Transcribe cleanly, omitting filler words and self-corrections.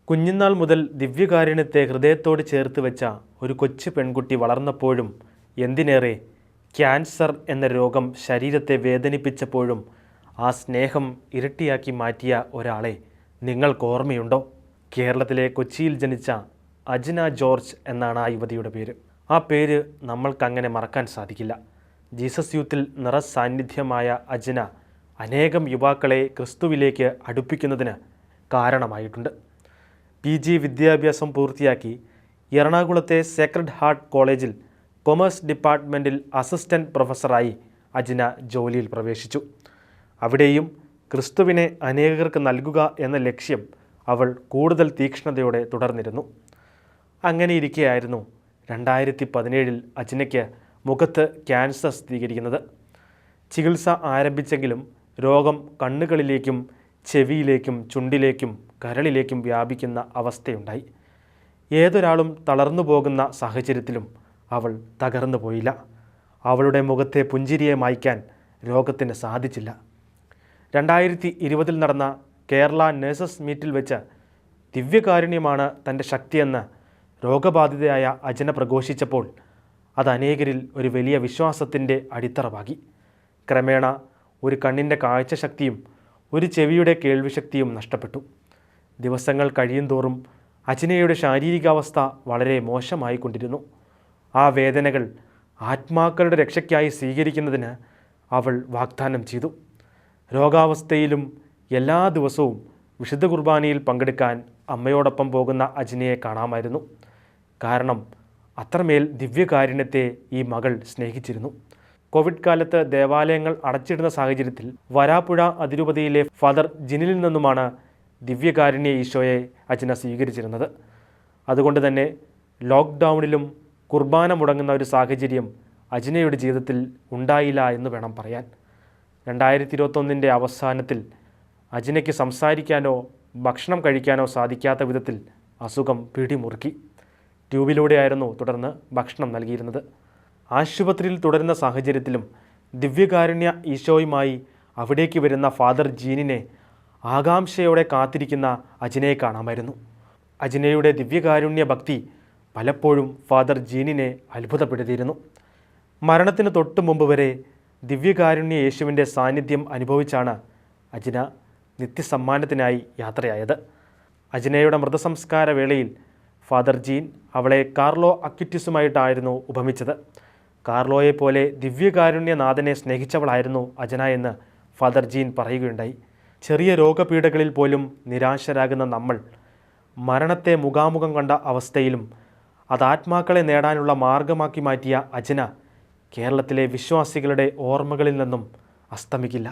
കുഞ്ഞുനാൾ മുതൽ ദിവ്യകാരുണ്യത്തെ ഹൃദയത്തോട് ചേർത്ത് വെച്ച ഒരു കൊച്ചു പെൺകുട്ടി വളർന്നപ്പോഴും, എന്തിനേറെ ക്യാൻസർ എന്ന രോഗം ശരീരത്തെ വേദനിപ്പിച്ചപ്പോഴും ആ സ്നേഹം ഇരട്ടിയാക്കി മാറ്റിയ ഒരാളെ നിങ്ങൾക്ക് ഓർമ്മയുണ്ടോ? കേരളത്തിലെ കൊച്ചിയിൽ ജനിച്ച അജ്ന ജോർജ് എന്നാണ് ആ യുവതിയുടെ പേര്. ആ പേര് നമ്മൾക്കങ്ങനെ മറക്കാൻ സാധിക്കില്ല. ജീസസ് യൂത്തിൽ നിറസാന്നിധ്യമായ അജ്ന അനേകം യുവാക്കളെ ക്രിസ്തുവിലേക്ക് അടുപ്പിക്കുന്നതിന് കാരണമായിട്ടുണ്ട്. PG വിദ്യാഭ്യാസം പൂർത്തിയാക്കി എറണാകുളത്തെ സേക്രഡ് ഹാർട്ട് കോളേജിൽ കൊമേഴ്സ് ഡിപ്പാർട്ട്മെൻറ്റിൽ അസിസ്റ്റൻറ്റ് പ്രൊഫസറായി അജ്ന ജോലിയിൽ പ്രവേശിച്ചു. അവിടെയും ക്രിസ്തുവിനെ അനേകർക്ക് നൽകുക എന്ന ലക്ഷ്യം അവൾ കൂടുതൽ തീക്ഷ്ണതയോടെ തുടർന്നിരുന്നു. അങ്ങനെയിരിക്കെയായിരുന്നു 2017 അജ്നയ്ക്ക് മുഖത്ത് ക്യാൻസർ സ്ഥിരീകരിക്കുന്നത്. ചികിത്സ ആരംഭിച്ചെങ്കിലും രോഗം കണ്ണുകളിലേക്കും ചെവിയിലേക്കും ചുണ്ടിലേക്കും കരളിലേക്കും വ്യാപിക്കുന്ന അവസ്ഥയുണ്ടായി. ഏതൊരാളും തളർന്നു പോകുന്ന സാഹചര്യത്തിലും അവൾ തകർന്നു പോയില്ല. അവളുടെ മുഖത്തെ പുഞ്ചിരിയെ മായ്ക്കാൻ രോഗത്തിന് സാധിച്ചില്ല. 2020 നടന്ന കേരള നഴ്സസ് മീറ്റിൽ വെച്ച് ദിവ്യകാരുണ്യമാണ് തൻ്റെ ശക്തിയെന്ന് രോഗബാധിതയായ അജ്ന പ്രഘോഷിച്ചപ്പോൾ അത് അനേകരിൽ ഒരു വലിയ വിശ്വാസത്തിൻ്റെ അടിത്തറ പാകി. ക്രമേണ ഒരു കണ്ണിൻ്റെ കാഴ്ചശക്തിയും ഒരു ചെവിയുടെ കേൾവിശക്തിയും നഷ്ടപ്പെട്ടു. ദിവസങ്ങൾ കഴിയുന്തോറും അജ്നയുടെ ശാരീരികാവസ്ഥ വളരെ മോശമായിക്കൊണ്ടിരുന്നു. ആ വേദനകൾ ആത്മാക്കളുടെ രക്ഷയ്ക്കായി സ്വീകരിക്കുന്നതിന് അവൾ വാഗ്ദാനം ചെയ്തു. രോഗാവസ്ഥയിലും എല്ലാ ദിവസവും വിശുദ്ധ കുർബാനയിൽ പങ്കെടുക്കാൻ അമ്മയോടൊപ്പം പോകുന്ന അജ്നയെ കാണാമായിരുന്നു. കാരണം അത്രമേൽ ദിവ്യകാരുണ്യത്തെ ഈ മകൾ സ്നേഹിച്ചിരുന്നു. കോവിഡ് കാലത്ത് ദേവാലയങ്ങൾ അടച്ചിടുന്ന സാഹചര്യത്തിൽ വരാപ്പുഴ അതിരൂപതയിലെ ഫാദർ ജിനിലിൽ നിന്നുമാണ് ദിവ്യകാരുണ്യ ഈശോയെ അജ്ന സ്വീകരിച്ചിരുന്നത്. അതുകൊണ്ട് തന്നെ ലോക്ക്ഡൗണിലും കുർബാന മുടങ്ങുന്ന ഒരു സാഹചര്യം അജ്നയുടെ ജീവിതത്തിൽ ഉണ്ടായില്ല എന്ന് വേണം പറയാൻ. 2021 അവസാനത്തിൽ അജ്നയ്ക്ക് സംസാരിക്കാനോ ഭക്ഷണം കഴിക്കാനോ സാധിക്കാത്ത വിധത്തിൽ അസുഖം പിടിമുറുക്കി. ട്യൂബിലൂടെയായിരുന്നു തുടർന്ന് ഭക്ഷണം നൽകിയിരുന്നത്. ആശുപത്രിയിൽ തുടരുന്ന സാഹചര്യത്തിലും ദിവ്യകാരുണ്യ ഈശോയുമായി അവിടേക്ക് വരുന്ന ഫാദർ ജീനിനെ ആകാംക്ഷയോടെ കാത്തിരിക്കുന്ന അജ്നയെ കാണാമായിരുന്നു. അജ്നയുടെ ദിവ്യകാരുണ്യ ഭക്തി പലപ്പോഴും ഫാദർ ജീനിനെ അത്ഭുതപ്പെടുത്തിയിരുന്നു. മരണത്തിന് തൊട്ടു മുമ്പ് വരെ ദിവ്യകാരുണ്യ യേശുവിൻ്റെ സാന്നിധ്യം അനുഭവിച്ചാണ് അജ്ന നിത്യസമ്മാനത്തിനായി യാത്രയായത്. അജ്നയുടെ മൃതസംസ്കാര വേളയിൽ ഫാദർ ജീൻ അവളെ കാർലോ അക്വിറ്റിസുമായിട്ടായിരുന്നു ഉപമിച്ചത്. കാർലോയെപ്പോലെ ദിവ്യകാരുണ്യനാഥനെ സ്നേഹിച്ചവളായിരുന്നു അജ്ന എന്ന് ഫാദർ ജീൻ പറയുകയുണ്ടായി. ചെറിയ രോഗപീഠകളിൽ പോലും നിരാശരാകുന്ന നമ്മൾ മരണത്തെ മുഖാമുഖം കണ്ട അവസ്ഥയിലും അത് ആത്മാക്കളെ നേടാനുള്ള മാർഗമാക്കി മാറ്റിയ അജ്ന കേരളത്തിലെ വിശ്വാസികളുടെ ഓർമ്മകളിൽ നിന്നും അസ്തമിക്കില്ല.